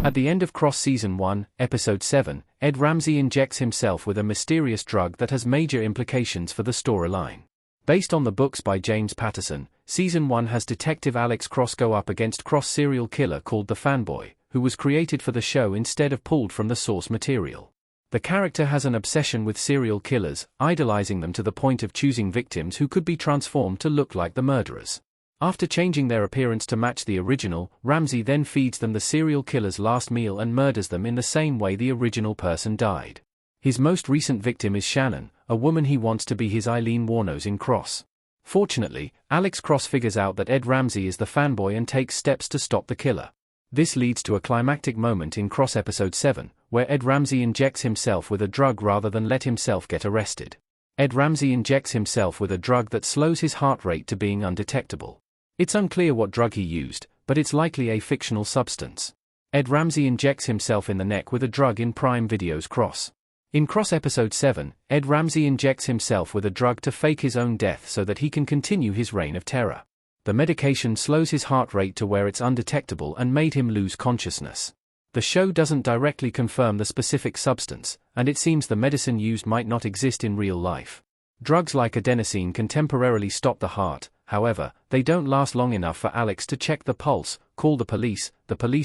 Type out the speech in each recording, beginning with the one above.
At the end of Cross Season 1, Episode 7, Ed Ramsey injects himself with a mysterious drug that has major implications for the storyline. Based on the books by James Patterson, Season 1 has Detective Alex Cross go up against Cross serial killer called the Fanboy, who was created for the show instead of pulled from the source material. The character has an obsession with serial killers, idolizing them to the point of choosing victims who could be transformed to look like the murderers. After changing their appearance to match the original, Ramsey then feeds them the serial killer's last meal and murders them in the same way the original person died. His most recent victim is Shannon, a woman he wants to be his Eileen Wuornos in Cross. Fortunately, Alex Cross figures out that Ed Ramsey is the fanboy and takes steps to stop the killer. This leads to a climactic moment in Cross Episode 7, where Ed Ramsey injects himself with a drug rather than let himself get arrested. Ed Ramsey injects himself with a drug that slows his heart rate to being undetectable. It's unclear what drug he used, but it's likely a fictional substance. Ed Ramsey injects himself in the neck with a drug in Prime Video's Cross. In Cross Episode 7, Ed Ramsey injects himself with a drug to fake his own death so that he can continue his reign of terror. The medication slows his heart rate to where it's undetectable and made him lose consciousness. The show doesn't directly confirm the specific substance, and it seems the medicine used might not exist in real life. Drugs like adenosine can temporarily stop the heart, however, they don't last long enough for Alex to check the pulse, call the police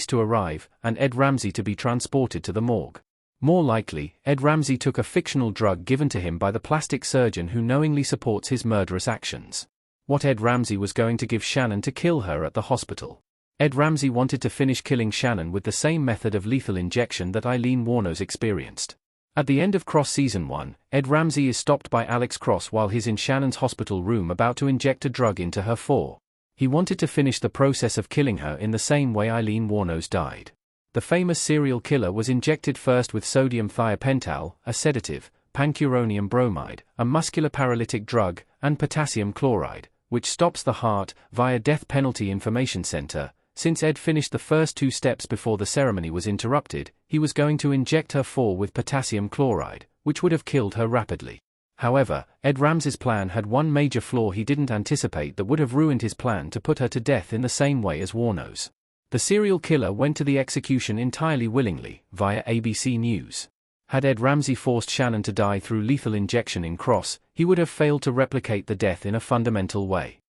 to arrive, and Ed Ramsey to be transported to the morgue. More likely, Ed Ramsey took a fictional drug given to him by the plastic surgeon who knowingly supports his murderous actions. What Ed Ramsey was going to give Shannon to kill her at the hospital. Ed Ramsey wanted to finish killing Shannon with the same method of lethal injection that Eileen Wuornos experienced. At the end of Cross Season 1, Ed Ramsey is stopped by Alex Cross while he's in Shannon's hospital room about to inject a drug into her. He wanted to finish the process of killing her in the same way Eileen Wuornos died. The famous serial killer was injected first with sodium thiopental, a sedative, pancuronium bromide, a muscular paralytic drug, and potassium chloride, which stops the heart, via Death Penalty Information Center. Since Ed finished the first two steps before the ceremony was interrupted, he was going to inject her with potassium chloride, which would have killed her rapidly. However, Ed Ramsey's plan had one major flaw he didn't anticipate that would have ruined his plan to put her to death in the same way as Wuornos. The serial killer went to the execution entirely willingly, via ABC News. Had Ed Ramsey forced Shannon to die through lethal injection in Cross, he would have failed to replicate the death in a fundamental way.